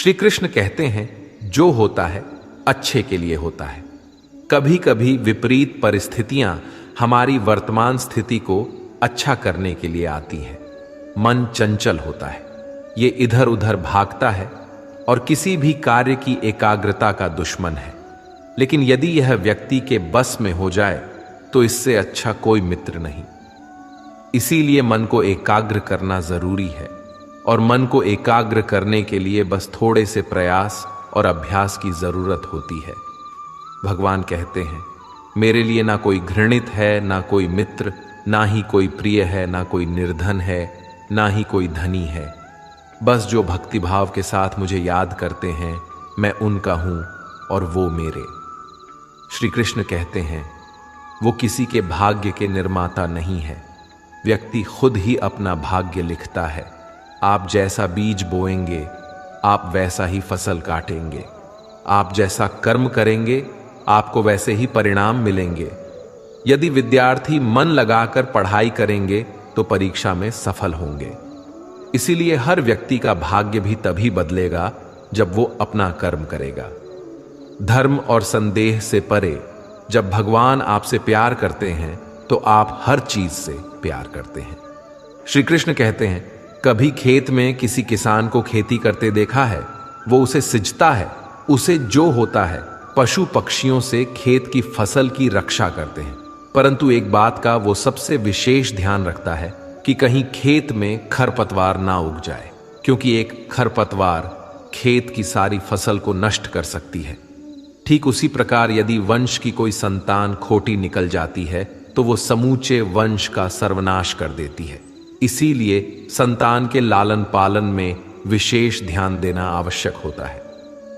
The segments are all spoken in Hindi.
श्री कृष्ण कहते हैं, जो होता है अच्छे के लिए होता है। कभी कभी विपरीत परिस्थितियां हमारी वर्तमान स्थिति को अच्छा करने के लिए आती हैं। मन चंचल होता है, ये इधर उधर भागता है और किसी भी कार्य की एकाग्रता का दुश्मन है। लेकिन यदि यह व्यक्ति के बस में हो जाए तो इससे अच्छा कोई मित्र नहीं। इसीलिए मन को एकाग्र करना जरूरी है, और मन को एकाग्र करने के लिए बस थोड़े से प्रयास और अभ्यास की जरूरत होती है। भगवान कहते हैं, मेरे लिए ना कोई घृणित है, ना कोई मित्र, ना ही कोई प्रिय है, ना कोई निर्धन है, ना ही कोई धनी है। बस जो भक्तिभाव के साथ मुझे याद करते हैं, मैं उनका हूं और वो मेरे। श्री कृष्ण कहते हैं, वो किसी के भाग्य के निर्माता नहीं है, व्यक्ति खुद ही अपना भाग्य लिखता है। आप जैसा बीज बोएंगे आप वैसा ही फसल काटेंगे। आप जैसा कर्म करेंगे आपको वैसे ही परिणाम मिलेंगे। यदि विद्यार्थी मन लगाकर पढ़ाई करेंगे तो परीक्षा में सफल होंगे। इसीलिए हर व्यक्ति का भाग्य भी तभी बदलेगा जब वो अपना कर्म करेगा। धर्म और संदेह से परे जब भगवान आपसे प्यार करते हैं तो आप हर चीज से प्यार करते हैं। श्री कृष्ण कहते हैं, कभी खेत में किसी किसान को खेती करते देखा है? वो उसे सिंचता है, उसे जो होता है पशु पक्षियों से खेत की फसल की रक्षा करते हैं। परंतु एक बात का वो सबसे विशेष ध्यान रखता है कि कहीं खेत में खरपतवार ना उग जाए, क्योंकि एक खरपतवार खेत की सारी फसल को नष्ट कर सकती है। ठीक उसी प्रकार यदि वंश की कोई संतान खोटी निकल जाती है तो वो समूचे वंश का सर्वनाश कर देती है। इसीलिए संतान के लालन पालन में विशेष ध्यान देना आवश्यक होता है,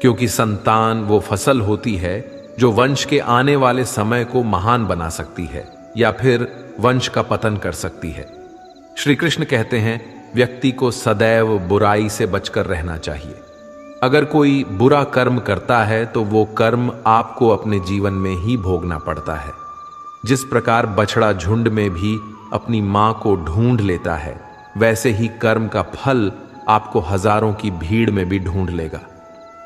क्योंकि संतान वो फसल होती है जो वंश के आने वाले समय को महान बना सकती है या फिर वंश का पतन कर सकती है। श्री कृष्ण कहते हैं, व्यक्ति को सदैव बुराई से बचकर रहना चाहिए। अगर कोई बुरा कर्म करता है तो वो कर्म आपको अपने जीवन में ही भोगना पड़ता है। जिस प्रकार बछड़ा झुंड में भी अपनी मां को ढूंढ लेता है, वैसे ही कर्म का फल आपको हजारों की भीड़ में भी ढूंढ लेगा।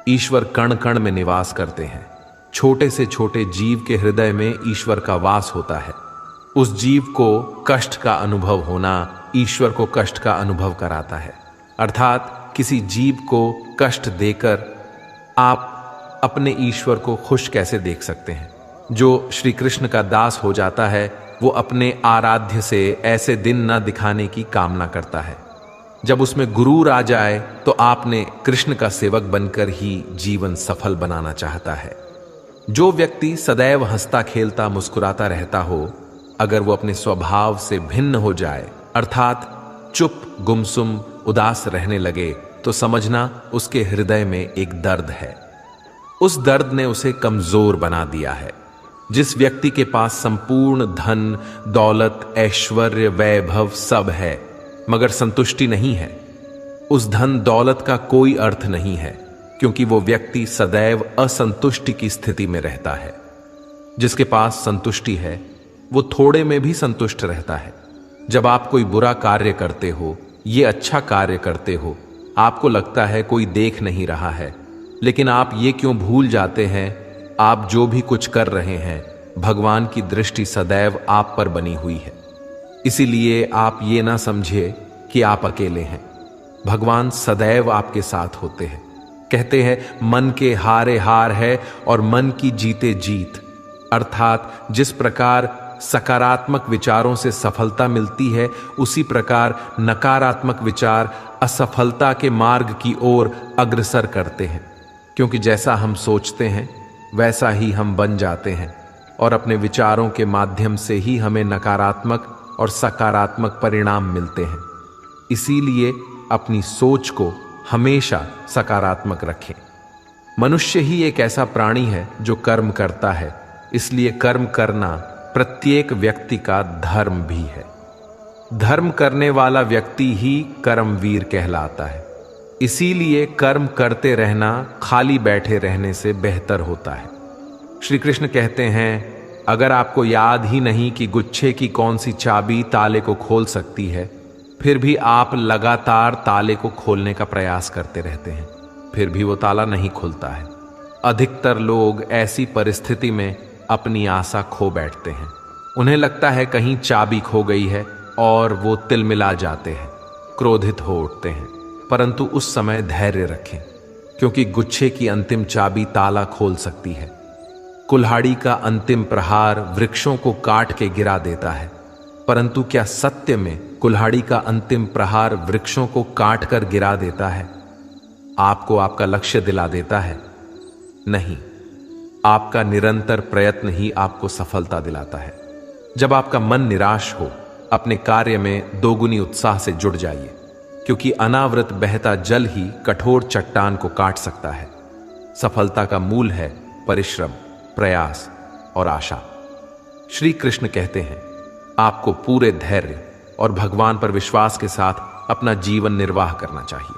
ईश्वर कण कण में निवास करते हैं। छोटे से छोटे जीव के हृदय में ईश्वर का वास होता है। उस जीव को कष्ट का अनुभव होना ईश्वर को कष्ट का अनुभव कराता है। अर्थात किसी जीव को कष्ट देकर आप अपने ईश्वर को खुश कैसे देख सकते हैं? जो श्री कृष्ण का दास हो जाता है वो अपने आराध्य से ऐसे दिन न दिखाने की कामना करता है। जब उसमें गुरूर आ जाए तो आपने कृष्ण का सेवक बनकर ही जीवन सफल बनाना चाहता है। जो व्यक्ति सदैव हंसता खेलता मुस्कुराता रहता हो, अगर वो अपने स्वभाव से भिन्न हो जाए, अर्थात चुप गुमसुम उदास रहने लगे, तो समझना उसके हृदय में एक दर्द है। उस दर्द ने उसे कमजोर बना दिया है। जिस व्यक्ति के पास संपूर्ण धन दौलत ऐश्वर्य वैभव सब है मगर संतुष्टि नहीं है, उस धन दौलत का कोई अर्थ नहीं है, क्योंकि वो व्यक्ति सदैव असंतुष्टि की स्थिति में रहता है। जिसके पास संतुष्टि है वो थोड़े में भी संतुष्ट रहता है। जब आप कोई बुरा कार्य करते हो, ये अच्छा कार्य करते हो, आपको लगता है कोई देख नहीं रहा है, लेकिन आप ये क्यों भूल जाते हैं, आप जो भी कुछ कर रहे हैं भगवान की दृष्टि सदैव आप पर बनी हुई है। इसीलिए आप ये ना समझे कि आप अकेले हैं। भगवान सदैव आपके साथ होते हैं। कहते हैं, मन के हारे हार है और मन की जीते जीत। अर्थात जिस प्रकार सकारात्मक विचारों से सफलता मिलती है, उसी प्रकार नकारात्मक विचार असफलता के मार्ग की ओर अग्रसर करते हैं। क्योंकि जैसा हम सोचते हैं वैसा ही हम बन जाते हैं, और अपने विचारों के माध्यम से ही हमें नकारात्मक और सकारात्मक परिणाम मिलते हैं। इसीलिए अपनी सोच को हमेशा सकारात्मक रखें। मनुष्य ही एक ऐसा प्राणी है जो कर्म करता है, इसलिए कर्म करना प्रत्येक व्यक्ति का धर्म भी है। धर्म करने वाला व्यक्ति ही कर्मवीर कहलाता है। इसीलिए कर्म करते रहना खाली बैठे रहने से बेहतर होता है। श्री कृष्ण कहते हैं, अगर आपको याद ही नहीं कि गुच्छे की कौन सी चाबी ताले को खोल सकती है, फिर भी आप लगातार ताले को खोलने का प्रयास करते रहते हैं। फिर भी वो ताला नहीं खुलता है। अधिकतर लोग ऐसी परिस्थिति में अपनी आशा खो बैठते हैं। उन्हें लगता है कहीं चाबी खो गई है और वो तिलमिला जाते हैं, क्रोधित हो उठते हैं। परंतु उस समय धैर्य रखें, क्योंकि गुच्छे की अंतिम चाबी ताला खोल सकती है। कुल्हाड़ी का अंतिम प्रहार वृक्षों को काट के गिरा देता है, परंतु क्या सत्य में कुल्हाड़ी का अंतिम प्रहार वृक्षों को काट कर गिरा देता है? आपको आपका लक्ष्य दिला देता है? नहीं, आपका निरंतर प्रयत्न ही आपको सफलता दिलाता है। जब आपका मन निराश हो, अपने कार्य में दोगुनी उत्साह से जुड़ जाइए, क्योंकि अनावृत बहता जल ही कठोर चट्टान को काट सकता है। सफलता का मूल है परिश्रम, प्रयास और आशा। श्री कृष्ण कहते हैं, आपको पूरे धैर्य और भगवान पर विश्वास के साथ अपना जीवन निर्वाह करना चाहिए।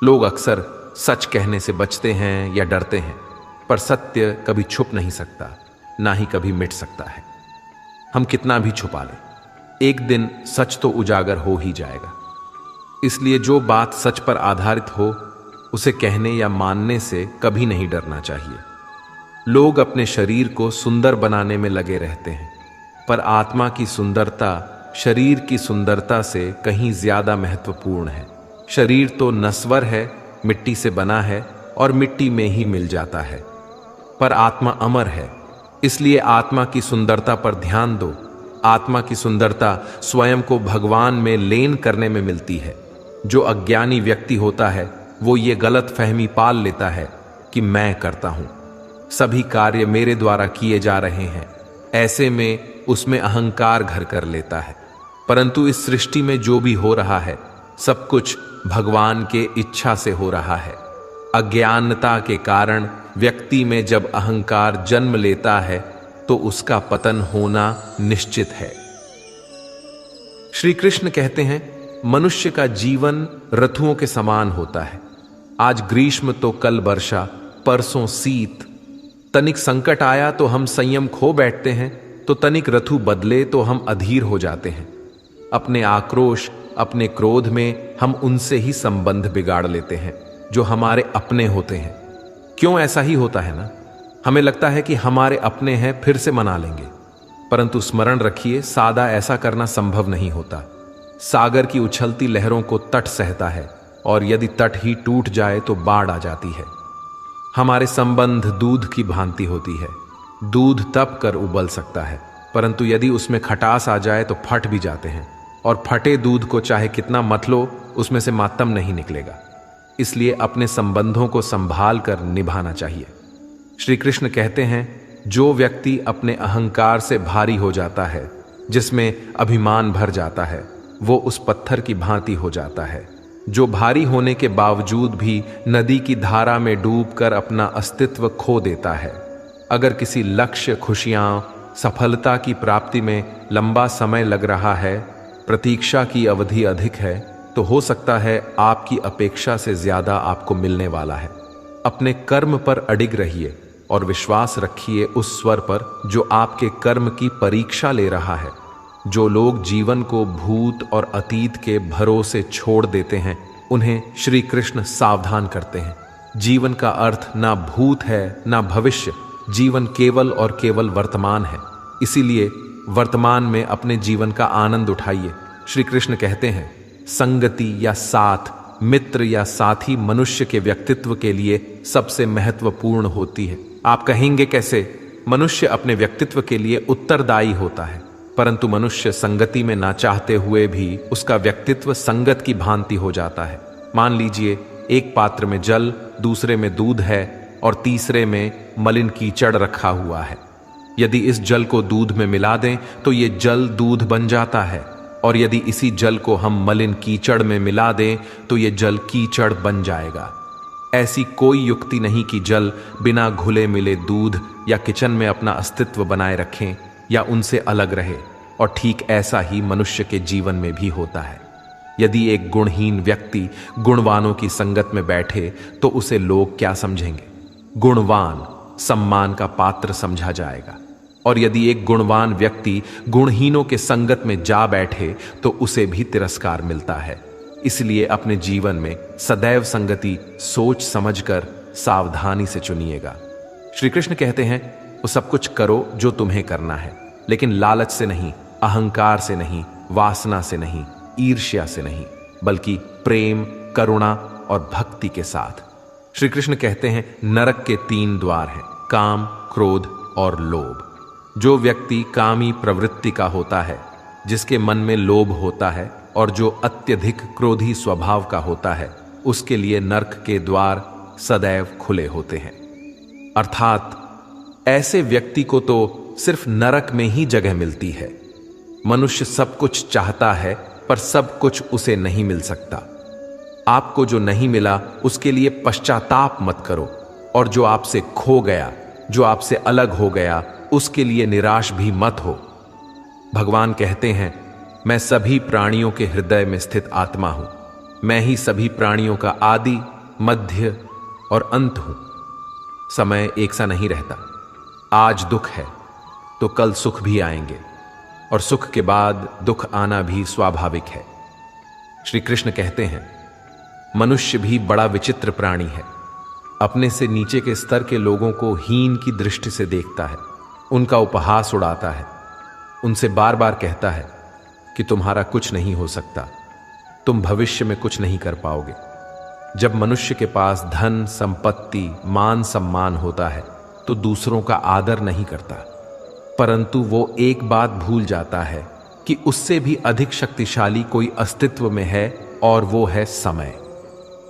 लोग अक्सर सच कहने से बचते हैं या डरते हैं, पर सत्य कभी छुप नहीं सकता, ना ही कभी मिट सकता है। हम कितना भी छुपा लें, एक दिन सच तो उजागर हो ही जाएगा। इसलिए जो बात सच पर आधारित हो, उसे कहने या मानने से कभी नहीं डरना चाहिए। लोग अपने शरीर को सुंदर बनाने में लगे रहते हैं, पर आत्मा की सुंदरता शरीर की सुंदरता से कहीं ज्यादा महत्वपूर्ण है। शरीर तो नश्वर है, मिट्टी से बना है और मिट्टी में ही मिल जाता है, पर आत्मा अमर है। इसलिए आत्मा की सुंदरता पर ध्यान दो। आत्मा की सुंदरता स्वयं को भगवान में लीन करने में मिलती है। जो अज्ञानी व्यक्ति होता है, वो ये गलत फहमी पाल लेता है कि मैं करता हूं, सभी कार्य मेरे द्वारा किए जा रहे हैं। ऐसे में उसमें अहंकार घर कर लेता है। परंतु इस सृष्टि में जो भी हो रहा है, सब कुछ भगवान के इच्छा से हो रहा है। अज्ञानता के कारण व्यक्ति में जब अहंकार जन्म लेता है, तो उसका पतन होना निश्चित है। श्री कृष्ण कहते हैं, मनुष्य का जीवन ऋतुओं के समान होता है। आज ग्रीष्म तो कल वर्षा, परसों शीत। तनिक संकट आया तो हम संयम खो बैठते हैं, तो तनिक ऋतु बदले तो हम अधीर हो जाते हैं। अपने आक्रोश, अपने क्रोध में हम उनसे ही संबंध बिगाड़ लेते हैं जो हमारे अपने होते हैं। क्यों ऐसा ही होता है ना? हमें लगता है कि हमारे अपने हैं, फिर से मना लेंगे। परंतु स्मरण रखिए, सादा ऐसा करना संभव नहीं होता। सागर की उछलती लहरों को तट सहता है, और यदि तट ही टूट जाए तो बाढ़ आ जाती है। हमारे संबंध दूध की भांति होती है। दूध तप कर उबल सकता है, परंतु यदि उसमें खटास आ जाए तो फट भी जाते हैं, और फटे दूध को चाहे कितना मत लो, उसमें से मातम नहीं निकलेगा। इसलिए अपने संबंधों को संभाल कर निभाना चाहिए। श्री कृष्ण कहते हैं, जो व्यक्ति अपने अहंकार से भारी हो जाता है, जिसमें अभिमान भर जाता है, वो उस पत्थर की भांति हो जाता है, जो भारी होने के बावजूद भी नदी की धारा में डूबकर अपना अस्तित्व खो देता है। अगर किसी लक्ष्य, खुशियां, सफलता की प्राप्ति में लंबा समय लग रहा है, प्रतीक्षा की अवधि अधिक है, तो हो सकता है आपकी अपेक्षा से ज्यादा आपको मिलने वाला है। अपने कर्म पर अडिग रहिए और विश्वास रखिए उस स्वर पर जो आपके कर्म की परीक्षा ले रहा है। जो लोग जीवन को भूत और अतीत के भरोसे छोड़ देते हैं, उन्हें श्री कृष्ण सावधान करते हैं। जीवन का अर्थ ना भूत है ना भविष्य, जीवन केवल और केवल वर्तमान है। इसीलिए वर्तमान में अपने जीवन का आनंद उठाइए। श्री कृष्ण कहते हैं, संगति या साथ, मित्र या साथी मनुष्य के व्यक्तित्व के लिए सबसे महत्वपूर्ण होती है। आप कहेंगे कैसे? मनुष्य अपने व्यक्तित्व के लिए उत्तरदायी होता है, परंतु मनुष्य संगति में ना चाहते हुए भी उसका व्यक्तित्व संगत की भांति हो जाता है। मान लीजिए, एक पात्र में जल, दूसरे में दूध है और तीसरे में मलिन कीचड़ रखा हुआ है। यदि इस जल को दूध में मिला दें तो ये जल दूध बन जाता है, और यदि इसी जल को हम मलिन कीचड़ में मिला दें तो ये जल कीचड़ बन जाएगा। ऐसी कोई युक्ति नहीं कि जल बिना घुले मिले दूध या किचन में अपना अस्तित्व बनाए रखें या उनसे अलग रहे। और ठीक ऐसा ही मनुष्य के जीवन में भी होता है। यदि एक गुणहीन व्यक्ति गुणवानों की संगत में बैठे तो उसे लोग क्या समझेंगे? गुणवान सम्मान का पात्र समझा जाएगा, और यदि एक गुणवान व्यक्ति गुणहीनों के संगत में जा बैठे तो उसे भी तिरस्कार मिलता है। इसलिए अपने जीवन में सदैव संगति सोच समझकर सावधानी से चुनिएगा। श्री कृष्ण कहते हैं, वो सब कुछ करो जो तुम्हें करना है, लेकिन लालच से नहीं, अहंकार से नहीं, वासना से नहीं, ईर्ष्या से नहीं, बल्कि प्रेम, करुणा और भक्ति के साथ। श्री कृष्ण कहते हैं, नरक के 3 द्वार हैं, काम, क्रोध और लोभ। जो व्यक्ति कामी प्रवृत्ति का होता है, जिसके मन में लोभ होता है और जो अत्यधिक क्रोधी स्वभाव का होता है, उसके लिए नरक के द्वार सदैव खुले होते हैं। अर्थात ऐसे व्यक्ति को तो सिर्फ नरक में ही जगह मिलती है। मनुष्य सब कुछ चाहता है, पर सब कुछ उसे नहीं मिल सकता। आपको जो नहीं मिला उसके लिए पश्चाताप मत करो, और जो आपसे खो गया, जो आपसे अलग हो गया, उसके लिए निराश भी मत हो। भगवान कहते हैं, मैं सभी प्राणियों के हृदय में स्थित आत्मा हूं। मैं ही सभी प्राणियों का आदि, मध्य और अंत हूं। समय एक सा नहीं रहता। आज दुख है तो कल सुख भी आएंगे, और सुख के बाद दुख आना भी स्वाभाविक है। श्री कृष्ण कहते हैं, मनुष्य भी बड़ा विचित्र प्राणी है। अपने से नीचे के स्तर के लोगों को हीन की दृष्टि से देखता है, उनका उपहास उड़ाता है, उनसे बार बार कहता है कि तुम्हारा कुछ नहीं हो सकता, तुम भविष्य में कुछ नहीं कर पाओगे। जब मनुष्य के पास धन, संपत्ति, मान सम्मान होता है तो दूसरों का आदर नहीं करता, परंतु वो एक बात भूल जाता है कि उससे भी अधिक शक्तिशाली कोई अस्तित्व में है, और वो है समय।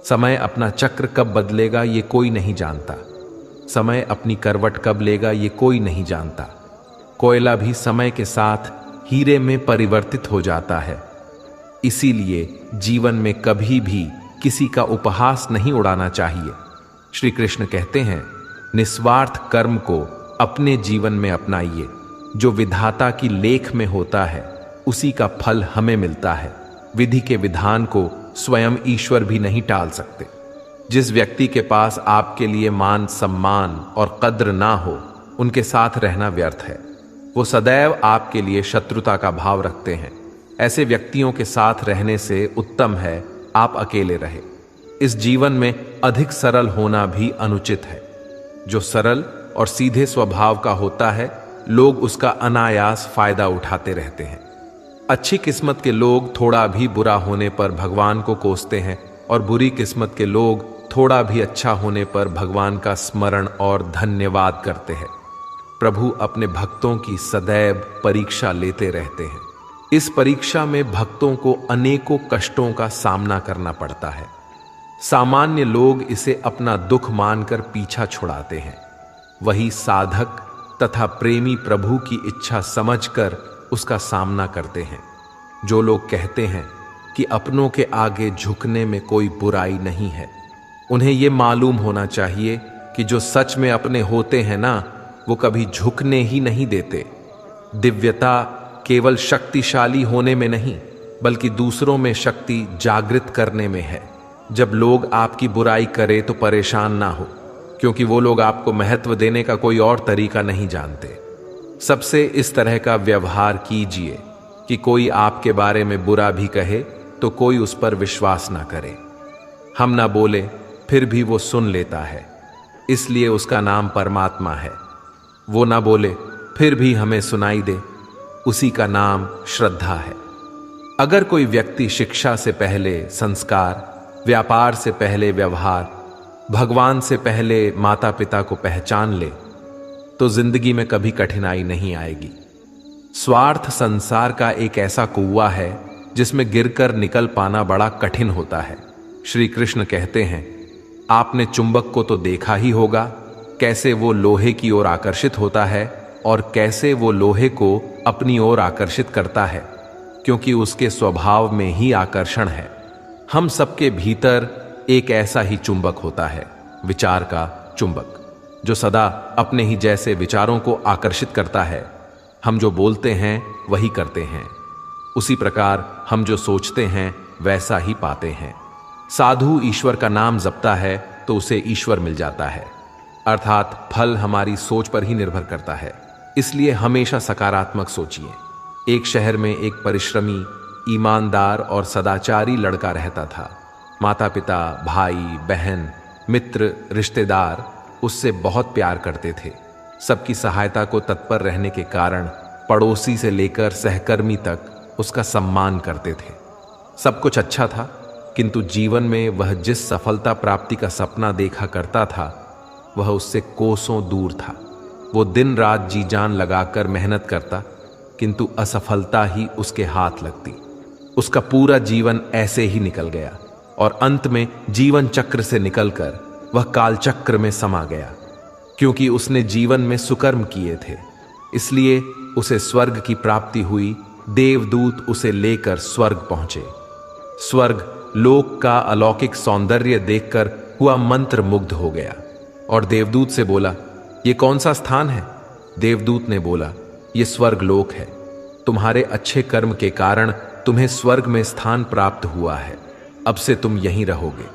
समय अपना चक्र कब बदलेगा ये कोई नहीं जानता। समय अपनी करवट कब लेगा ये कोई नहीं जानता। कोयला भी समय के साथ हीरे में परिवर्तित हो जाता है। इसीलिए जीवन में कभी भी किसी का उपहास नहीं उड़ाना चाहिए। श्री कृष्ण कहते हैं, निस्वार्थ कर्म को अपने जीवन में अपनाइए। जो विधाता की लेख में होता है उसी का फल हमें मिलता है। विधि के विधान को स्वयं ईश्वर भी नहीं टाल सकते। जिस व्यक्ति के पास आपके लिए मान सम्मान और कद्र ना हो, उनके साथ रहना व्यर्थ है। वो सदैव आपके लिए शत्रुता का भाव रखते हैं। ऐसे व्यक्तियों के साथ रहने से उत्तम है आप अकेले रहे। इस जीवन में अधिक सरल होना भी अनुचित है। जो सरल और सीधे स्वभाव का होता है, लोग उसका अनायास फायदा उठाते रहते हैं। अच्छी किस्मत के लोग थोड़ा भी बुरा होने पर भगवान को कोसते हैं, और बुरी किस्मत के लोग थोड़ा भी अच्छा होने पर भगवान का स्मरण और धन्यवाद करते हैं। प्रभु अपने भक्तों की सदैव परीक्षा लेते रहते हैं। इस परीक्षा में भक्तों को अनेकों कष्टों का सामना करना पड़ता है। सामान्य लोग इसे अपना दुख मानकर पीछा छुड़ाते हैं। वही साधक तथा प्रेमी प्रभु की इच्छा समझकर उसका सामना करते हैं। जो लोग कहते हैं कि अपनों के आगे झुकने में कोई बुराई नहीं है, उन्हें यह मालूम होना चाहिए कि जो सच में अपने होते हैं ना, वो कभी झुकने ही नहीं देते। दिव्यता केवल शक्तिशाली होने में नहीं, बल्कि दूसरों में शक्ति जागृत करने में है। जब लोग आपकी बुराई करें तो परेशान ना हो, क्योंकि वो लोग आपको महत्व देने का कोई और तरीका नहीं जानते। सबसे इस तरह का व्यवहार कीजिए कि कोई आपके बारे में बुरा भी कहे तो कोई उस पर विश्वास ना करे। हम ना बोले फिर भी वो सुन लेता है, इसलिए उसका नाम परमात्मा है। वो ना बोले फिर भी हमें सुनाई दे, उसी का नाम श्रद्धा है। अगर कोई व्यक्ति शिक्षा से पहले संस्कार, व्यापार से पहले व्यवहार, भगवान से पहले माता पिता को पहचान ले, तो जिंदगी में कभी कठिनाई नहीं आएगी। स्वार्थ संसार का एक ऐसा कुआं है जिसमें गिरकर निकल पाना बड़ा कठिन होता है। श्री कृष्ण कहते हैं, आपने चुंबक को तो देखा ही होगा, कैसे वो लोहे की ओर आकर्षित होता है और कैसे वो लोहे को अपनी ओर आकर्षित करता है, क्योंकि उसके स्वभाव में ही आकर्षण है। हम सबके भीतर एक ऐसा ही चुंबक होता है, विचार का चुंबक, जो सदा अपने ही जैसे विचारों को आकर्षित करता है। हम जो बोलते हैं वही करते हैं, उसी प्रकार हम जो सोचते हैं वैसा ही पाते हैं। साधु ईश्वर का नाम जपता है तो उसे ईश्वर मिल जाता है, अर्थात फल हमारी सोच पर ही निर्भर करता है। इसलिए हमेशा सकारात्मक सोचिए। एक शहर में एक परिश्रमी ईमानदार और सदाचारी लड़का रहता था। माता पिता, भाई बहन, मित्र, रिश्तेदार उससे बहुत प्यार करते थे। सबकी सहायता को तत्पर रहने के कारण पड़ोसी से लेकर सहकर्मी तक उसका सम्मान करते थे। सब कुछ अच्छा था, किंतु जीवन में वह जिस सफलता प्राप्ति का सपना देखा करता था वह उससे कोसों दूर था। वो दिन रात जी जान लगाकर मेहनत करता, किंतु असफलता ही उसके हाथ लगती। उसका पूरा जीवन ऐसे ही निकल गया और अंत में जीवन चक्र से निकलकर वह काल चक्र में समा गया। क्योंकि उसने जीवन में सुकर्म किए थे, इसलिए उसे स्वर्ग की प्राप्ति हुई। देवदूत उसे लेकर स्वर्ग पहुंचे। स्वर्ग लोक का अलौकिक सौंदर्य देखकर हुआ मंत्र मुग्ध हो गया और देवदूत से बोला, ये कौन सा स्थान है? देवदूत ने बोला, ये स्वर्ग लोक है। तुम्हारे अच्छे कर्म के कारण तुम्हें स्वर्ग में स्थान प्राप्त हुआ है। अब से तुम यहीं रहोगे।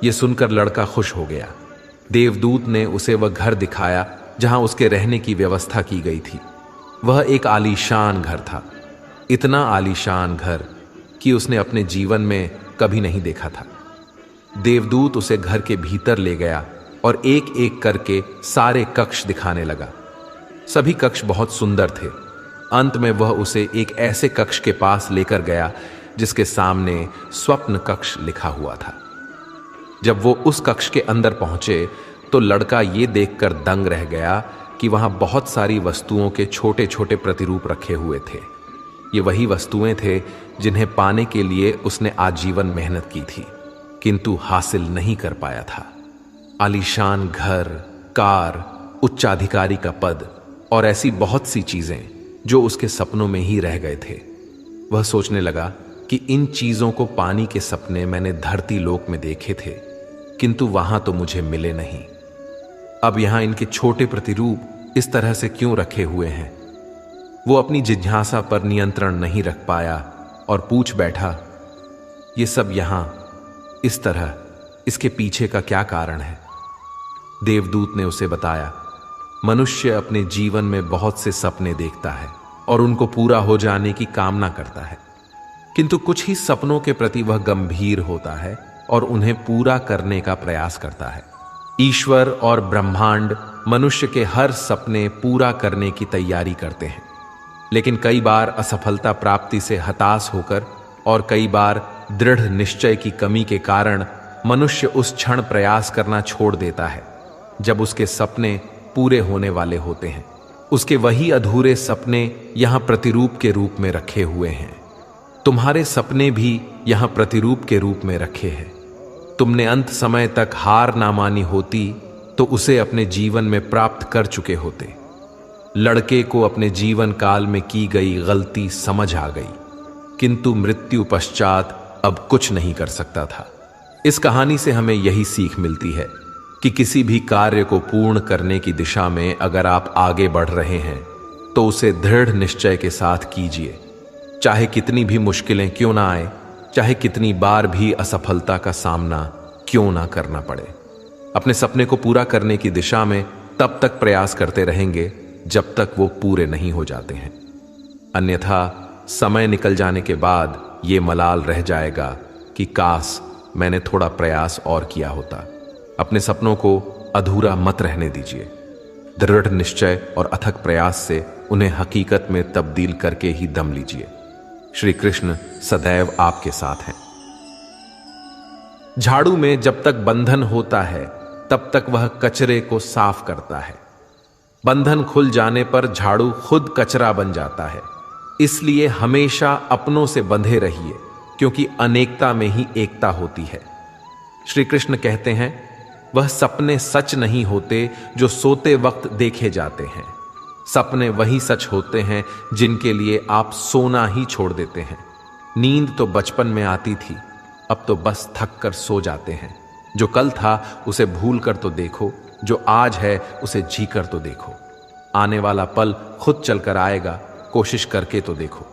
ये सुनकर लड़का खुश हो गया। देवदूत ने उसे वह घर दिखाया जहां उसके रहने की व्यवस्था की गई थी। वह एक आलीशान घर था, इतना आलीशान घर कि उसने अपने जीवन में कभी नहीं देखा था। देवदूत उसे घर के भीतर ले गया और एक एक करके सारे कक्ष दिखाने लगा। सभी कक्ष बहुत सुंदर थे। अंत में वह उसे एक ऐसे कक्ष के पास लेकर गया जिसके सामने स्वप्न कक्ष लिखा हुआ था। जब वो उस कक्ष के अंदर पहुंचे तो लड़का ये देखकर दंग रह गया कि वहां बहुत सारी वस्तुओं के छोटे छोटे प्रतिरूप रखे हुए थे। ये वही वस्तुएं थे जिन्हें पाने के लिए उसने आजीवन मेहनत की थी, किंतु हासिल नहीं कर पाया था। आलीशान घर, कार, उच्चाधिकारी का पद और ऐसी बहुत सी चीजें जो उसके सपनों में ही रह गए थे। वह सोचने लगा कि इन चीजों को पाने के सपने मैंने धरती लोक में देखे थे, किंतु वहां तो मुझे मिले नहीं। अब यहां इनके छोटे प्रतिरूप इस तरह से क्यों रखे हुए हैं? वो अपनी जिज्ञासा पर नियंत्रण नहीं रख पाया और पूछ बैठा, ये सब यहां इस तरह, इसके पीछे का क्या कारण है? देवदूत ने उसे बताया, मनुष्य अपने जीवन में बहुत से सपने देखता है और उनको पूरा हो जाने की कामना करता है, किंतु कुछ ही सपनों के प्रति वह गंभीर होता है और उन्हें पूरा करने का प्रयास करता है। ईश्वर और ब्रह्मांड मनुष्य के हर सपने पूरा करने की तैयारी करते हैं, लेकिन कई बार असफलता प्राप्ति से हताश होकर और कई बार दृढ़ निश्चय की कमी के कारण मनुष्य उस क्षण प्रयास करना छोड़ देता है जब उसके सपने पूरे होने वाले होते हैं। उसके वही अधूरे सपने यहां प्रतिरूप के रूप में रखे हुए हैं। तुम्हारे सपने भी यहां प्रतिरूप के रूप में रखे हैं। तुमने अंत समय तक हार ना मानी होती तो उसे अपने जीवन में प्राप्त कर चुके होते। लड़के को अपने जीवन काल में की गई गलती समझ आ गई, किंतु मृत्यु पश्चात अब कुछ नहीं कर सकता था। इस कहानी से हमें यही सीख मिलती है कि किसी भी कार्य को पूर्ण करने की दिशा में अगर आप आगे बढ़ रहे हैं तो उसे दृढ़ निश्चय के साथ कीजिए, चाहे कितनी भी मुश्किलें क्यों ना आए, चाहे कितनी बार भी असफलता का सामना क्यों ना करना पड़े। अपने सपने को पूरा करने की दिशा में तब तक प्रयास करते रहेंगे जब तक वो पूरे नहीं हो जाते हैं, अन्यथा समय निकल जाने के बाद ये मलाल रह जाएगा कि काश मैंने थोड़ा प्रयास और किया होता। अपने सपनों को अधूरा मत रहने दीजिए। दृढ़ निश्चय और अथक प्रयास से उन्हें हकीकत में तब्दील करके ही दम लीजिए। श्री कृष्ण सदैव आपके साथ हैं। झाड़ू में जब तक बंधन होता है तब तक वह कचरे को साफ करता है। बंधन खुल जाने पर झाड़ू खुद कचरा बन जाता है। इसलिए हमेशा अपनों से बंधे रहिए, क्योंकि अनेकता में ही एकता होती है। श्री कृष्ण कहते हैं, वह सपने सच नहीं होते जो सोते वक्त देखे जाते हैं। सपने वही सच होते हैं जिनके लिए आप सोना ही छोड़ देते हैं। नींद तो बचपन में आती थी, अब तो बस थक कर सो जाते हैं। जो कल था उसे भूल कर तो देखो, जो आज है उसे जी कर तो देखो। आने वाला पल खुद चलकर आएगा, कोशिश करके तो देखो।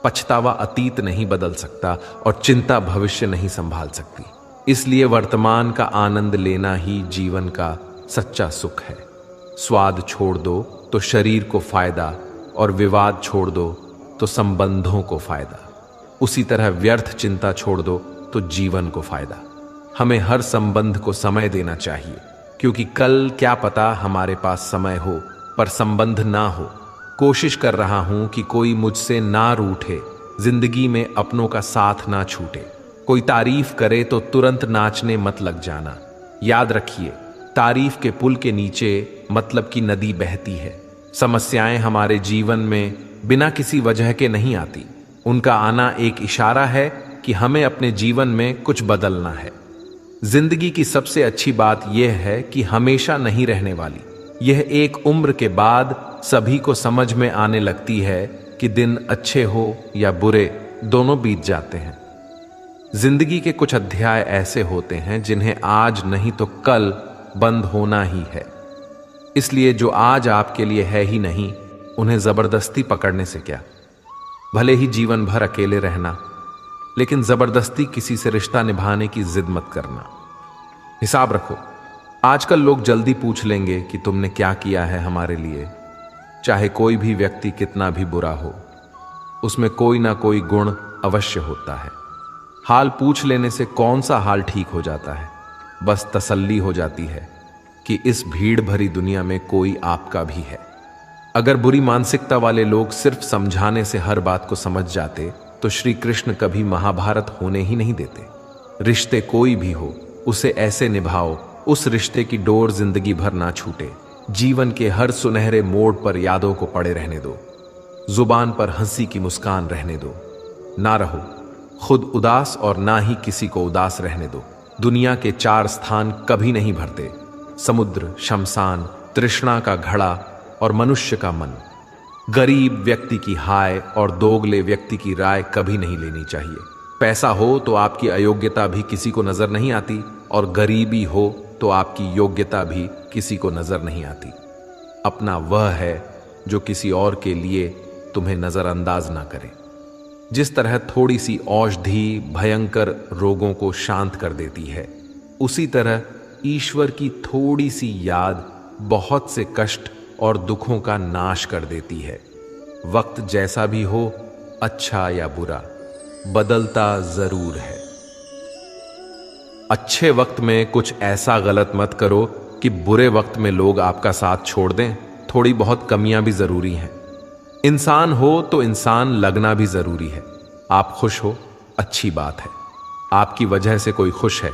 पछतावा अतीत नहीं बदल सकता और चिंता भविष्य नहीं संभाल सकती। इसलिए वर्तमान का आनंद लेना ही जीवन का सच्चा सुख है। स्वाद छोड़ दो तो शरीर को फायदा और विवाद छोड़ दो तो संबंधों को फायदा। उसी तरह व्यर्थ चिंता छोड़ दो तो जीवन को फायदा। हमें हर संबंध को समय देना चाहिए, क्योंकि कल क्या पता हमारे पास समय हो पर संबंध ना हो। कोशिश कर रहा हूं कि कोई मुझसे ना रूठे, जिंदगी में अपनों का साथ ना छूटे। कोई तारीफ करे तो तुरंत नाचने मत लग जाना। याद रखिए, तारीफ के पुल के नीचे मतलब की नदी बहती है। समस्याएं हमारे जीवन में बिना किसी वजह के नहीं आती। उनका आना एक इशारा है कि हमें अपने जीवन में कुछ बदलना है। जिंदगी की सबसे अच्छी बात यह है कि हमेशा नहीं रहने वाली। यह एक उम्र के बाद सभी को समझ में आने लगती है कि दिन अच्छे हो या बुरे, दोनों बीत जाते हैं। जिंदगी के कुछ अध्याय ऐसे होते हैं जिन्हें आज नहीं तो कल बंद होना ही है। इसलिए जो आज आपके लिए है ही नहीं, उन्हें जबरदस्ती पकड़ने से क्या। भले ही जीवन भर अकेले रहना, लेकिन जबरदस्ती किसी से रिश्ता निभाने की जिद मत करना। हिसाब रखो, आजकल लोग जल्दी पूछ लेंगे कि तुमने क्या किया है हमारे लिए। चाहे कोई भी व्यक्ति कितना भी बुरा हो, उसमें कोई ना कोई गुण अवश्य होता है। हाल पूछ लेने से कौन सा हाल ठीक हो जाता है। बस तसल्ली हो जाती है कि इस भीड़ भरी दुनिया में कोई आपका भी है। अगर बुरी मानसिकता वाले लोग सिर्फ समझाने से हर बात को समझ जाते तो श्री कृष्ण कभी महाभारत होने ही नहीं देते। रिश्ते कोई भी हो, उसे ऐसे निभाओ उस रिश्ते की डोर जिंदगी भर ना छूटे। जीवन के हर सुनहरे मोड़ पर यादों को पड़े रहने दो। जुबान पर हंसी की मुस्कान रहने दो। ना रहो खुद उदास और ना ही किसी को उदास रहने दो। दुनिया के 4 स्थान कभी नहीं भरते: समुद्र, शमशान, तृष्णा का घड़ा और मनुष्य का मन। गरीब व्यक्ति की हाय और दोगले व्यक्ति की राय कभी नहीं लेनी चाहिए। पैसा हो तो आपकी अयोग्यता भी किसी को नजर नहीं आती, और गरीबी हो तो आपकी योग्यता भी किसी को नजर नहीं आती। अपना वह है जो किसी और के लिए तुम्हें नजरअंदाज ना करे। जिस तरह थोड़ी सी औषधि भयंकर रोगों को शांत कर देती है, उसी तरह ईश्वर की थोड़ी सी याद बहुत से कष्ट और दुखों का नाश कर देती है। वक्त जैसा भी हो, अच्छा या बुरा, बदलता जरूर है। अच्छे वक्त में कुछ ऐसा गलत मत करो कि बुरे वक्त में लोग आपका साथ छोड़ दें। थोड़ी बहुत कमियां भी जरूरी हैं। इंसान हो तो इंसान लगना भी जरूरी है। आप खुश हो, अच्छी बात है। आपकी वजह से कोई खुश है,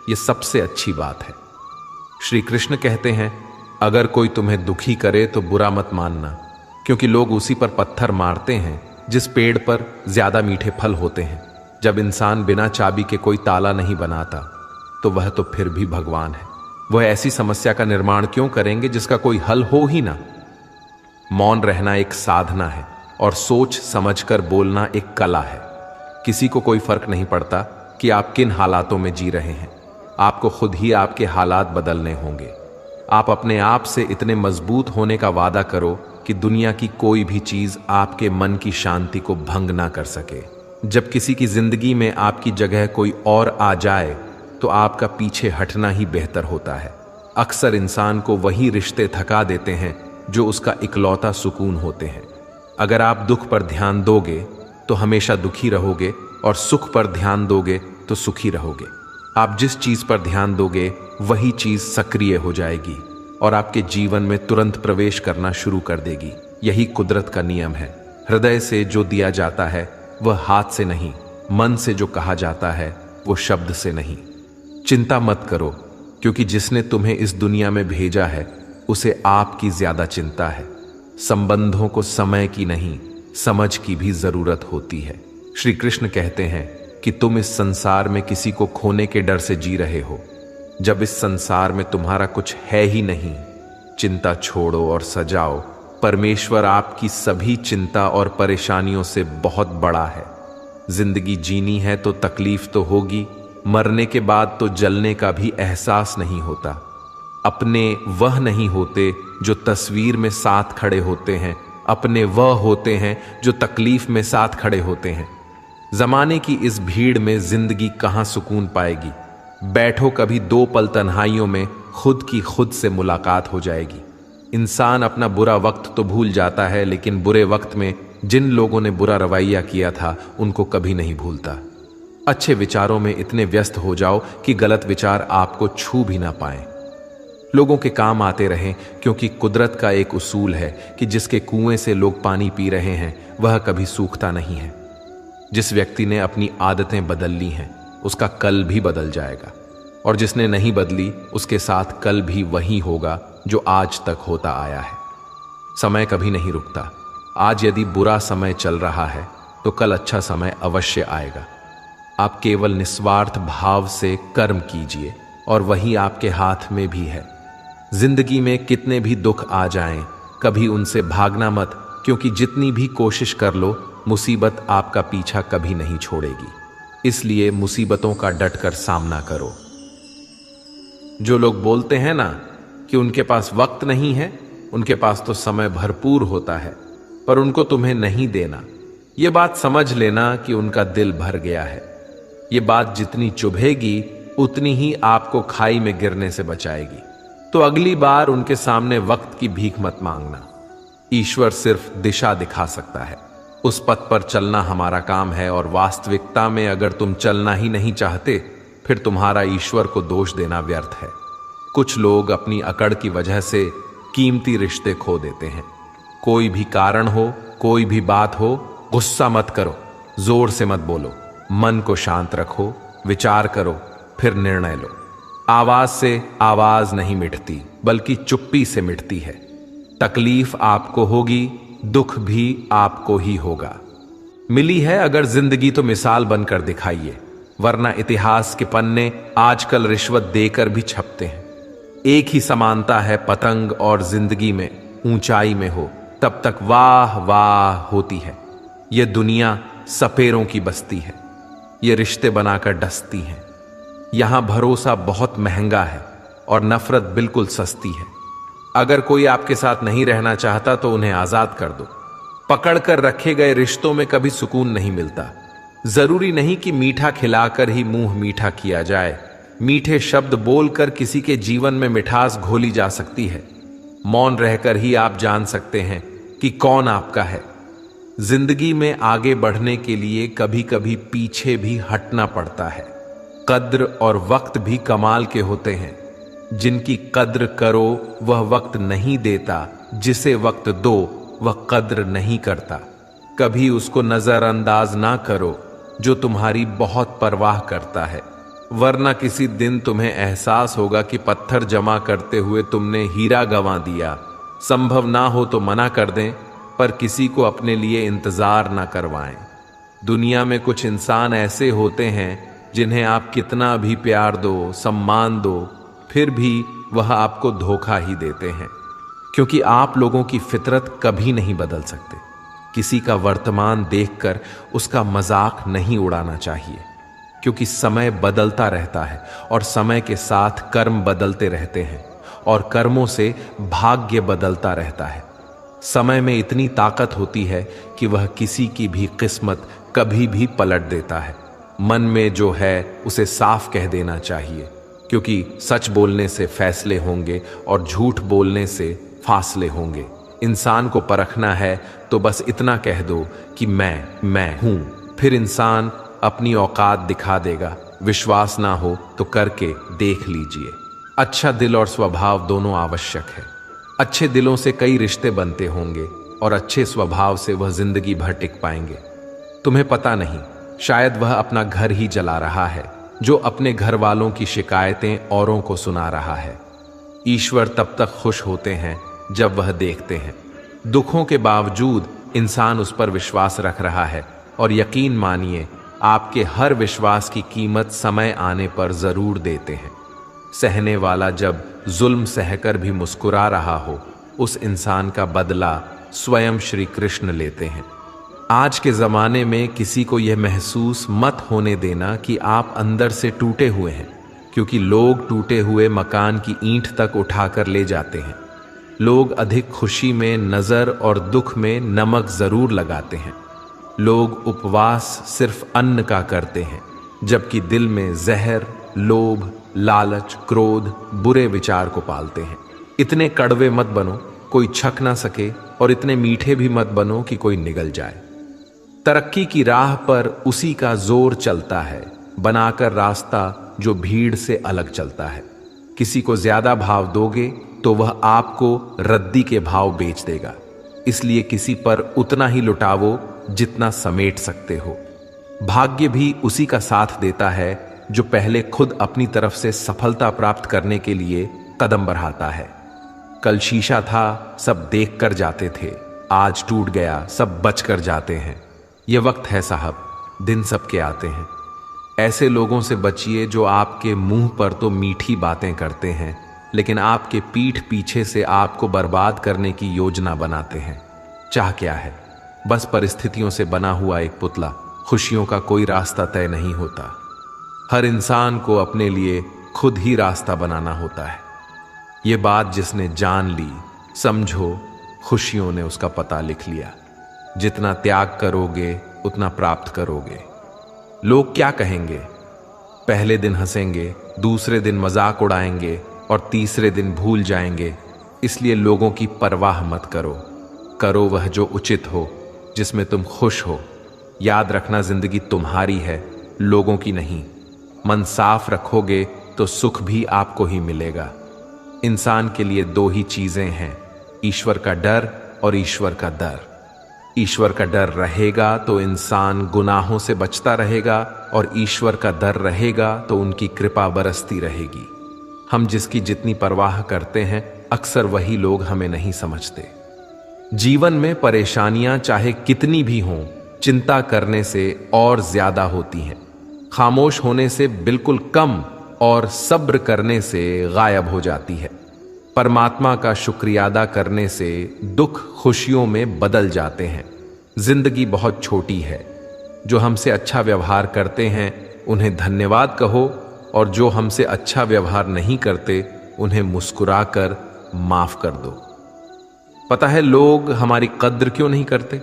यह सबसे अच्छी बात है। श्री कृष्ण कहते हैं, अगर कोई तुम्हें दुखी करे तो बुरा मत मानना, क्योंकि लोग उसी पर पत्थर मारते हैं जिस पेड़ पर ज्यादा मीठे फल होते हैं। जब इंसान बिना चाबी के कोई ताला नहीं बनाता तो वह तो फिर भी भगवान है। वह ऐसी समस्या का निर्माण क्यों करेंगे जिसका कोई हल हो ही ना। मौन रहना एक साधना है और सोच समझकर बोलना एक कला है। किसी को कोई फर्क नहीं पड़ता कि आप किन हालातों में जी रहे हैं। आपको खुद ही आपके हालात बदलने होंगे। आप अपने आप से इतने मजबूत होने का वादा करो कि दुनिया की कोई भी चीज आपके मन की शांति को भंग ना कर सके। जब किसी की जिंदगी में आपकी जगह कोई और आ जाए तो आपका पीछे हटना ही बेहतर होता है। अक्सर इंसान को वही रिश्ते थका देते हैं जो उसका इकलौता सुकून होते हैं। अगर आप दुख पर ध्यान दोगे तो हमेशा दुखी रहोगे, और सुख पर ध्यान दोगे तो सुखी रहोगे। आप जिस चीज पर ध्यान दोगे वही चीज सक्रिय हो जाएगी और आपके जीवन में तुरंत प्रवेश करना शुरू कर देगी। यही कुदरत का नियम है। हृदय से जो दिया जाता है वह हाथ से नहीं, मन से जो कहा जाता है वो शब्द से नहीं। चिंता मत करो, क्योंकि जिसने तुम्हें इस दुनिया में भेजा है उसे आपकी ज्यादा चिंता है। संबंधों को समय की नहीं, समझ की भी जरूरत होती है। श्री कृष्ण कहते हैं कि तुम इस संसार में किसी को खोने के डर से जी रहे हो, जब इस संसार में तुम्हारा कुछ है ही नहीं। चिंता छोड़ो और सजाओ। परमेश्वर आपकी सभी चिंता और परेशानियों से बहुत बड़ा है। जिंदगी जीनी है तो तकलीफ तो होगी, मरने के बाद तो जलने का भी एहसास नहीं होता। अपने वह नहीं होते जो तस्वीर में साथ खड़े होते हैं, अपने वह होते हैं जो तकलीफ में साथ खड़े होते हैं। जमाने की इस भीड़ में जिंदगी कहां सुकून पाएगी। बैठो कभी 2 पल तन्हाइयों में, खुद की खुद से मुलाकात हो जाएगी। इंसान अपना बुरा वक्त तो भूल जाता है, लेकिन बुरे वक्त में जिन लोगों ने बुरा रवैया किया था उनको कभी नहीं भूलता। अच्छे विचारों में इतने व्यस्त हो जाओ कि गलत विचार आपको छू भी ना पाएं। लोगों के काम आते रहें, क्योंकि कुदरत का एक उसूल है कि जिसके कुएं से लोग पानी पी रहे हैं वह कभी सूखता नहीं है। जिस व्यक्ति ने अपनी आदतें बदल ली हैं उसका कल भी बदल जाएगा, और जिसने नहीं बदली उसके साथ कल भी वही होगा जो आज तक होता आया है। समय कभी नहीं रुकता। आज यदि बुरा समय चल रहा है तो कल अच्छा समय अवश्य आएगा। आप केवल निस्वार्थ भाव से कर्म कीजिए और वही आपके हाथ में भी है। जिंदगी में कितने भी दुख आ जाएं, कभी उनसे भागना मत, क्योंकि जितनी भी कोशिश कर लो मुसीबत आपका पीछा कभी नहीं छोड़ेगी। इसलिए मुसीबतों का डटकर सामना करो। जो लोग बोलते हैं ना कि उनके पास वक्त नहीं है, उनके पास तो समय भरपूर होता है, पर उनको तुम्हें नहीं देना। ये बात समझ लेना कि उनका दिल भर गया है। ये बात जितनी चुभेगी उतनी ही आपको खाई में गिरने से बचाएगी। तो अगली बार उनके सामने वक्त की भीख मत मांगना। ईश्वर सिर्फ दिशा दिखा सकता है, उस पथ पर चलना हमारा काम है। और वास्तविकता में अगर तुम चलना ही नहीं चाहते फिर तुम्हारा ईश्वर को दोष देना व्यर्थ है। कुछ लोग अपनी अकड़ की वजह से कीमती रिश्ते खो देते हैं। कोई भी कारण हो, कोई भी बात हो, गुस्सा मत करो, जोर से मत बोलो, मन को शांत रखो, विचार करो, फिर निर्णय लो। आवाज से आवाज नहीं मिटती, बल्कि चुप्पी से मिटती है। तकलीफ आपको होगी, दुख भी आपको ही होगा। मिली है अगर जिंदगी तो मिसाल बनकर दिखाइए, वरना इतिहास के पन्ने आजकल रिश्वत देकर भी छपते हैं। एक ही समानता है पतंग और जिंदगी में, ऊंचाई में हो तब तक वाह वाह होती है। यह दुनिया सपेरों की बस्ती है, ये रिश्ते बनाकर डसती हैं। यहां भरोसा बहुत महंगा है और नफरत बिल्कुल सस्ती है। अगर कोई आपके साथ नहीं रहना चाहता तो उन्हें आजाद कर दो। पकड़कर रखे गए रिश्तों में कभी सुकून नहीं मिलता। जरूरी नहीं कि मीठा खिलाकर ही मुंह मीठा किया जाए। मीठे शब्द बोलकर किसी के जीवन में मिठास घोली जा सकती है। मौन रहकर ही आप जान सकते हैं कि कौन आपका है। जिंदगी में आगे बढ़ने के लिए कभी कभी पीछे भी हटना पड़ता है। कद्र और वक्त भी कमाल के होते हैं। जिनकी कद्र करो वह वक्त नहीं देता, जिसे वक्त दो वह कद्र नहीं करता। कभी उसको नजरअंदाज ना करो जो तुम्हारी बहुत परवाह करता है, वरना किसी दिन तुम्हें एहसास होगा कि पत्थर जमा करते हुए तुमने हीरा गंवा दिया। संभव ना हो तो मना कर दें, पर किसी को अपने लिए इंतजार ना करवाएं। दुनिया में कुछ इंसान ऐसे होते हैं जिन्हें आप कितना भी प्यार दो, सम्मान दो, फिर भी वह आपको धोखा ही देते हैं, क्योंकि आप लोगों की फितरत कभी नहीं बदल सकते। किसी का वर्तमान देखकर उसका मजाक नहीं उड़ाना चाहिए, क्योंकि समय बदलता रहता है और समय के साथ कर्म बदलते रहते हैं और कर्मों से भाग्य बदलता रहता है। समय में इतनी ताकत होती है कि वह किसी की भी किस्मत कभी भी पलट देता है। मन में जो है उसे साफ कह देना चाहिए, क्योंकि सच बोलने से फैसले होंगे और झूठ बोलने से फासले होंगे। इंसान को परखना है तो बस इतना कह दो कि मैं हूं, फिर इंसान अपनी औकात दिखा देगा। विश्वास ना हो तो करके देख लीजिए। अच्छा दिल और स्वभाव दोनों आवश्यक है। अच्छे दिलों से कई रिश्ते बनते होंगे और अच्छे स्वभाव से वह जिंदगी भर टिक पाएंगे। तुम्हें पता नहीं, शायद वह अपना घर ही जला रहा है, जो अपने घर वालों की शिकायतें औरों को सुना रहा है। ईश्वर तब तक खुश होते हैं जब वह देखते हैं दुखों के बावजूद इंसान उस पर विश्वास रख रहा है। और यकीन मानिए, आपके हर विश्वास की कीमत समय आने पर जरूर देते हैं। सहने वाला जब जुल्म सहकर भी मुस्कुरा रहा हो, उस इंसान का बदला स्वयं श्री कृष्ण लेते हैं। आज के जमाने में किसी को यह महसूस मत होने देना कि आप अंदर से टूटे हुए हैं, क्योंकि लोग टूटे हुए मकान की ईंट तक उठाकर ले जाते हैं। लोग अधिक खुशी में नजर और दुख में नमक जरूर लगाते हैं। लोग उपवास सिर्फ अन्न का करते हैं, जबकि दिल में जहर, लोभ, लालच, क्रोध, बुरे विचार को पालते हैं। इतने कड़वे मत बनो कोई छक ना सके, और इतने मीठे भी मत बनो कि कोई निगल जाए। तरक्की की राह पर उसी का जोर चलता है, बनाकर रास्ता जो भीड़ से अलग चलता है। किसी को ज्यादा भाव दोगे तो वह आपको रद्दी के भाव बेच देगा, इसलिए किसी पर उतना ही लुटावो जितना समेट सकते हो। भाग्य भी उसी का साथ देता है जो पहले खुद अपनी तरफ से सफलता प्राप्त करने के लिए कदम बढ़ाता है। कल शीशा था, सब देख कर जाते थे, आज टूट गया, सब बच कर जाते हैं। यह वक्त है साहब, दिन सबके आते हैं। ऐसे लोगों से बचिए जो आपके मुंह पर तो मीठी बातें करते हैं, लेकिन आपके पीठ पीछे से आपको बर्बाद करने की योजना बनाते हैं। चाह क्या है? बस परिस्थितियों से बना हुआ एक पुतला। खुशियों का कोई रास्ता तय नहीं होता। हर इंसान को अपने लिए खुद ही रास्ता बनाना होता है। ये बात जिसने जान ली, समझो खुशियों ने उसका पता लिख लिया। जितना त्याग करोगे उतना प्राप्त करोगे। लोग क्या कहेंगे? पहले दिन हंसेंगे, दूसरे दिन मजाक उड़ाएंगे और तीसरे दिन भूल जाएंगे। इसलिए लोगों की परवाह मत करो। करो वह जो उचित हो, जिसमें तुम खुश हो। याद रखना, जिंदगी तुम्हारी है, लोगों की नहीं। मन साफ रखोगे तो सुख भी आपको ही मिलेगा। इंसान के लिए दो ही चीजें हैं, ईश्वर का डर और ईश्वर का दर। ईश्वर का डर रहेगा तो इंसान गुनाहों से बचता रहेगा, और ईश्वर का डर रहेगा तो उनकी कृपा बरसती रहेगी। हम जिसकी जितनी परवाह करते हैं, अक्सर वही लोग हमें नहीं समझते। जीवन में परेशानियां चाहे कितनी भी हों, चिंता करने से और ज्यादा होती हैं। खामोश होने से बिल्कुल कम और सब्र करने से गायब हो जाती है। परमात्मा का शुक्रिया अदा करने से दुख खुशियों में बदल जाते हैं। जिंदगी बहुत छोटी है। जो हमसे अच्छा व्यवहार करते हैं उन्हें धन्यवाद कहो, और जो हमसे अच्छा व्यवहार नहीं करते उन्हें मुस्कुराकर माफ कर दो। पता है लोग हमारी कद्र क्यों नहीं करते?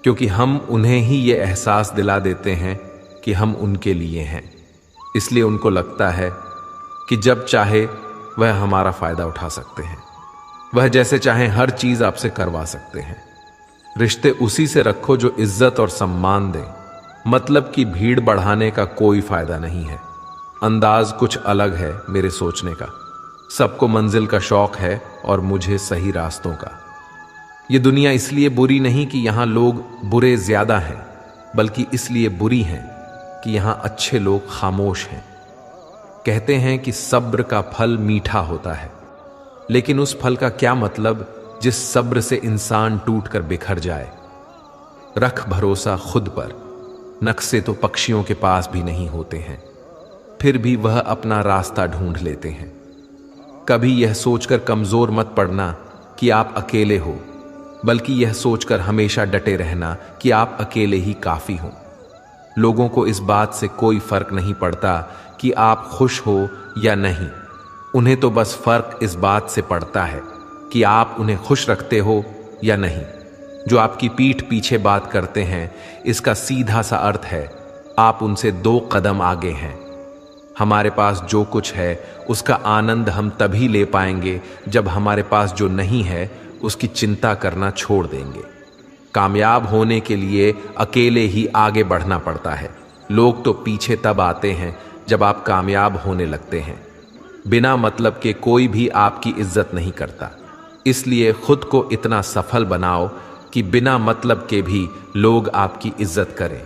क्योंकि हम उन्हें ही ये एहसास दिला देते हैं कि हम उनके लिए हैं। इसलिए उनको लगता है कि जब चाहे वह हमारा फायदा उठा सकते हैं। वह जैसे चाहे हर चीज आपसे करवा सकते हैं। रिश्ते उसी से रखो जो इज्जत और सम्मान दे। मतलब की भीड़ बढ़ाने का कोई फायदा नहीं है। अंदाज कुछ अलग है मेरे सोचने का। सबको मंजिल का शौक है और मुझे सही रास्तों का। ये दुनिया इसलिए बुरी नहीं कि यहां लोग बुरे ज्यादा हैं, बल्कि इसलिए बुरी हैं कि यहां अच्छे लोग खामोश हैं। कहते हैं कि सब्र का फल मीठा होता है, लेकिन उस फल का क्या मतलब जिस सब्र से इंसान टूटकर बिखर जाए। रख भरोसा खुद पर। नक्शे तो पक्षियों के पास भी नहीं होते हैं, फिर भी वह अपना रास्ता ढूंढ लेते हैं। कभी यह सोचकर कमजोर मत पड़ना कि आप अकेले हो, बल्कि यह सोचकर हमेशा डटे रहना कि आप अकेले ही काफी हो। लोगों को इस बात से कोई फर्क नहीं पड़ता कि आप खुश हो या नहीं। उन्हें तो बस फर्क इस बात से पड़ता है कि आप उन्हें खुश रखते हो या नहीं। जो आपकी पीठ पीछे बात करते हैं, इसका सीधा सा अर्थ है आप उनसे 2 कदम आगे हैं। हमारे पास जो कुछ है उसका आनंद हम तभी ले पाएंगे जब हमारे पास जो नहीं है उसकी चिंता करना छोड़ देंगे। कामयाब होने के लिए अकेले ही आगे बढ़ना पड़ता है। लोग तो पीछे तब आते हैं जब आप कामयाब होने लगते हैं। बिना मतलब के कोई भी आपकी इज्जत नहीं करता। इसलिए खुद को इतना सफल बनाओ कि बिना मतलब के भी लोग आपकी इज्जत करें।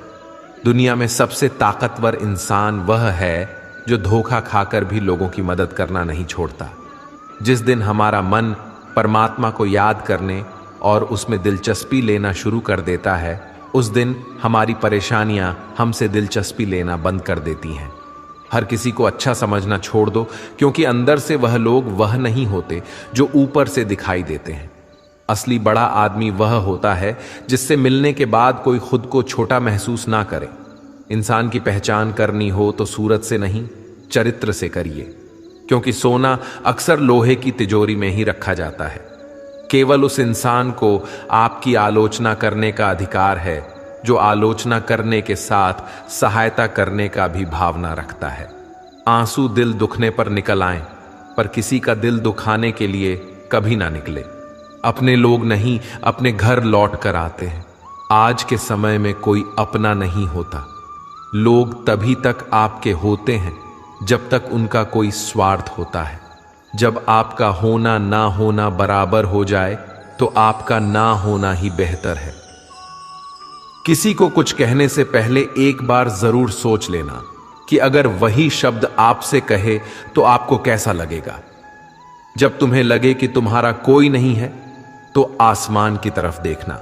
दुनिया में सबसे ताकतवर इंसान वह है जो धोखा खाकर भी लोगों की मदद करना नहीं छोड़ता। जिस दिन हमारा मन परमात्मा को याद करने और उसमें दिलचस्पी लेना शुरू कर देता है, उस दिन हमारी परेशानियां हमसे दिलचस्पी लेना बंद कर देती हैं। हर किसी को अच्छा समझना छोड़ दो, क्योंकि अंदर से वह लोग वह नहीं होते जो ऊपर से दिखाई देते हैं। असली बड़ा आदमी वह होता है जिससे मिलने के बाद कोई खुद को छोटा महसूस ना करे। इंसान की पहचान करनी हो तो सूरत से नहीं, चरित्र से करिए, क्योंकि सोना अक्सर लोहे की तिजोरी में ही रखा जाता है। केवल उस इंसान को आपकी आलोचना करने का अधिकार है जो आलोचना करने के साथ सहायता करने का भी भावना रखता है। आंसू दिल दुखने पर निकल आएं, पर किसी का दिल दुखाने के लिए कभी ना निकले। अपने लोग नहीं अपने घर लौट कर आते हैं। आज के समय में कोई अपना नहीं होता। लोग तभी तक आपके होते हैं जब तक उनका कोई स्वार्थ होता है। जब आपका होना ना होना बराबर हो जाए तो आपका ना होना ही बेहतर है। किसी को कुछ कहने से पहले एक बार जरूर सोच लेना कि अगर वही शब्द आपसे कहे तो आपको कैसा लगेगा। जब तुम्हें लगे कि तुम्हारा कोई नहीं है तो आसमान की तरफ देखना।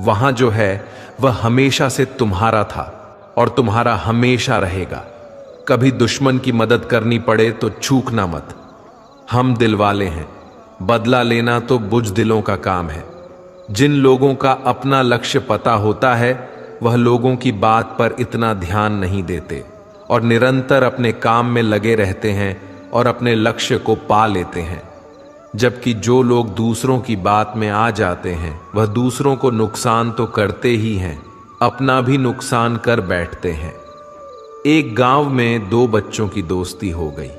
वहां जो है वह हमेशा से तुम्हारा था और तुम्हारा हमेशा रहेगा। कभी दुश्मन की मदद करनी पड़े तो चूकना मत। हम दिल वाले हैं, बदला लेना तो बुज़दिलों का काम है। जिन लोगों का अपना लक्ष्य पता होता है वह लोगों की बात पर इतना ध्यान नहीं देते और निरंतर अपने काम में लगे रहते हैं और अपने लक्ष्य को पा लेते हैं। जबकि जो लोग दूसरों की बात में आ जाते हैं वह दूसरों को नुकसान तो करते ही हैं, अपना भी नुकसान कर बैठते हैं। एक गांव में दो बच्चों की दोस्ती हो गई।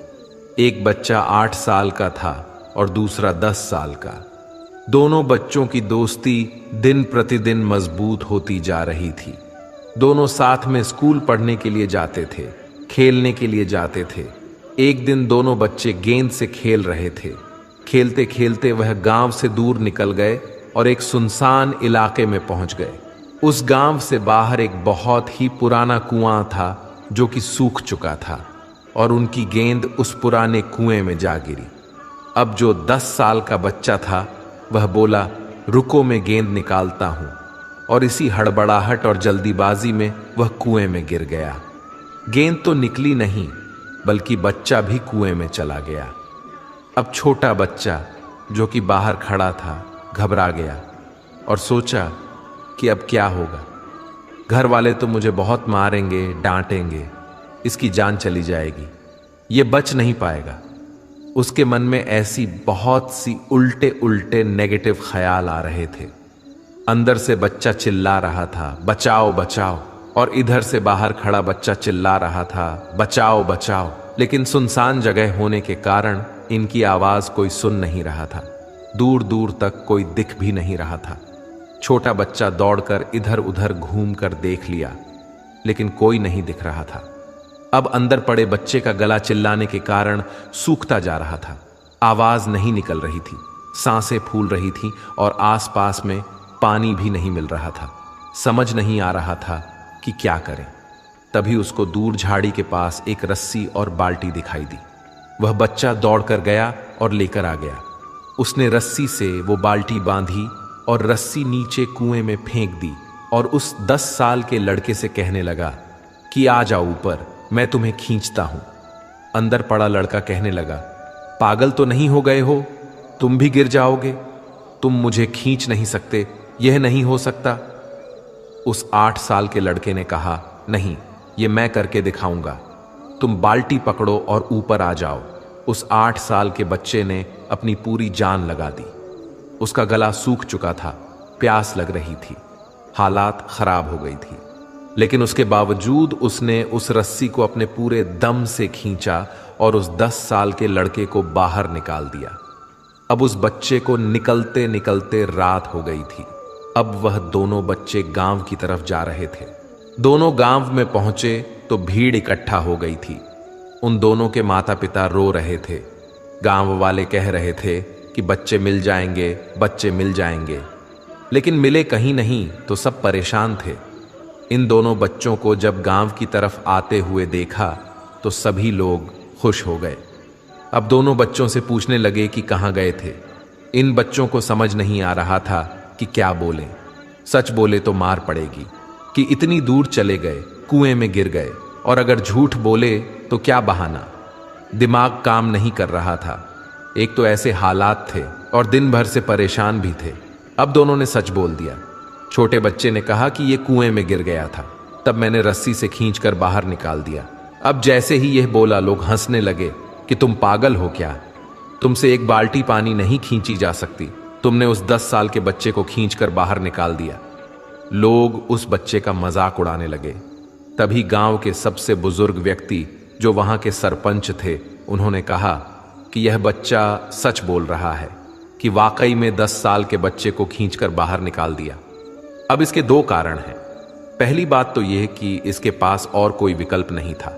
एक बच्चा 8 साल का था और दूसरा 10 साल का। दोनों बच्चों की दोस्ती दिन प्रतिदिन मजबूत होती जा रही थी। दोनों साथ में स्कूल पढ़ने के लिए जाते थे, खेलने के लिए जाते थे। एक दिन दोनों बच्चे गेंद से खेल रहे थे। खेलते खेलते वह गांव से दूर निकल गए और एक सुनसान इलाके में पहुंच गए। उस गांव से बाहर एक बहुत ही पुराना कुआं था जो कि सूख चुका था और उनकी गेंद उस पुराने कुएं में जा गिरी। अब जो 10 साल का बच्चा था वह बोला, रुको मैं गेंद निकालता हूं, और इसी हड़बड़ाहट और जल्दीबाजी में वह कुएं में गिर गया। गेंद तो निकली नहीं बल्कि बच्चा भी कुएं में चला गया। अब छोटा बच्चा जो कि बाहर खड़ा था घबरा गया और सोचा कि अब क्या होगा। घर वाले तो मुझे बहुत मारेंगे, डांटेंगे, इसकी जान चली जाएगी, ये बच नहीं पाएगा। उसके मन में ऐसी बहुत सी उल्टे उल्टे नेगेटिव ख्याल आ रहे थे। अंदर से बच्चा चिल्ला रहा था, बचाओ बचाओ, और इधर से बाहर खड़ा बच्चा चिल्ला रहा था, बचाओ बचाओ। लेकिन सुनसान जगह होने के कारण इनकी आवाज कोई सुन नहीं रहा था। दूर दूर तक कोई दिख भी नहीं रहा था। छोटा बच्चा दौड़कर इधर उधर घूमकर देख लिया लेकिन कोई नहीं दिख रहा था। अब अंदर पड़े बच्चे का गला चिल्लाने के कारण सूखता जा रहा था। आवाज नहीं निकल रही थी, सांसें फूल रही थीं और आसपास में पानी भी नहीं मिल रहा था। समझ नहीं आ रहा था कि क्या करें। तभी उसको दूर झाड़ी के पास एक रस्सी और बाल्टी दिखाई दी। वह बच्चा दौड़कर गया और लेकर आ गया। उसने रस्सी से वो बाल्टी बांधी और रस्सी नीचे कुएं में फेंक दी और उस 10 साल के लड़के से कहने लगा कि आ जाओ ऊपर, मैं तुम्हें खींचता हूं। अंदर पड़ा लड़का कहने लगा, पागल तो नहीं हो गए हो, तुम भी गिर जाओगे, तुम मुझे खींच नहीं सकते, यह नहीं हो सकता। उस 8 साल के लड़के ने कहा, नहीं, ये मैं करके दिखाऊंगा, तुम बाल्टी पकड़ो और ऊपर आ जाओ। उस 8 साल के बच्चे ने अपनी पूरी जान लगा दी। उसका गला सूख चुका था, प्यास लग रही थी, हालात खराब हो गई थी, लेकिन उसके बावजूद उसने उस रस्सी को अपने पूरे दम से खींचा और उस 10 साल के लड़के को बाहर निकाल दिया। अब उस बच्चे को निकलते निकलते रात हो गई थी। अब वह दोनों बच्चे गांव की तरफ जा रहे थे। दोनों गांव में पहुंचे तो भीड़ इकट्ठा हो गई थी। उन दोनों के माता पिता रो रहे थे। गांव वाले कह रहे थे कि बच्चे मिल जाएंगे, बच्चे मिल जाएंगे, लेकिन मिले कहीं नहीं तो सब परेशान थे। इन दोनों बच्चों को जब गांव की तरफ आते हुए देखा तो सभी लोग खुश हो गए। अब दोनों बच्चों से पूछने लगे कि कहाँ गए थे। इन बच्चों को समझ नहीं आ रहा था कि क्या बोलें। सच बोले तो मार पड़ेगी कि इतनी दूर चले गए, कुएं में गिर गए, और अगर झूठ बोले तो क्या बहाना। दिमाग काम नहीं कर रहा था। एक तो ऐसे हालात थे और दिन भर से परेशान भी थे। अब दोनों ने सच बोल दिया। छोटे बच्चे ने कहा कि ये कुएं में गिर गया था, तब मैंने रस्सी से खींचकर बाहर निकाल दिया। अब जैसे ही यह बोला लोग हंसने लगे कि तुम पागल हो क्या, तुमसे एक बाल्टी पानी नहीं खींची जा सकती, तुमने उस 10 साल के बच्चे को खींचकर बाहर निकाल दिया। लोग उस बच्चे का मजाक उड़ाने लगे। तभी गांव के सबसे बुजुर्ग व्यक्ति जो वहां के सरपंच थे, उन्होंने कहा कि यह बच्चा सच बोल रहा है। कि वाकई में 10 साल के बच्चे को खींचकर बाहर निकाल दिया। अब इसके 2 कारण हैं। पहली बात तो यह कि इसके पास और कोई विकल्प नहीं था।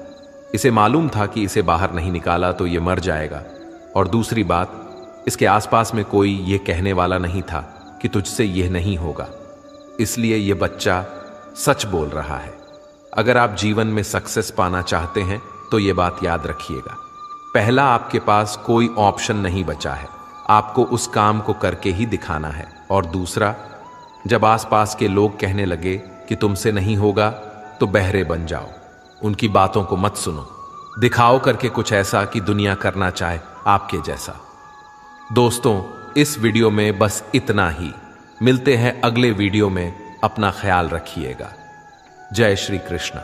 इसे मालूम था कि इसे बाहर नहीं निकाला तो यह मर जाएगा। और दूसरी बात, इसके आसपास में कोई यह कहने वाला नहीं था कि तुझसे यह नहीं होगा। इसलिए यह बच्चा सच बोल रहा है। अगर आप जीवन में सक्सेस पाना चाहते हैं तो यह बात याद रखिएगा। पहला, आपके पास कोई ऑप्शन नहीं बचा है, आपको उस काम को करके ही दिखाना है। और दूसरा, जब आसपास के लोग कहने लगे कि तुमसे नहीं होगा तो बहरे बन जाओ, उनकी बातों को मत सुनो, दिखाओ करके कुछ ऐसा कि दुनिया करना चाहे आपके जैसा। दोस्तों, इस वीडियो में बस इतना ही। मिलते हैं अगले वीडियो में। अपना ख्याल रखिएगा। जय श्री कृष्ण।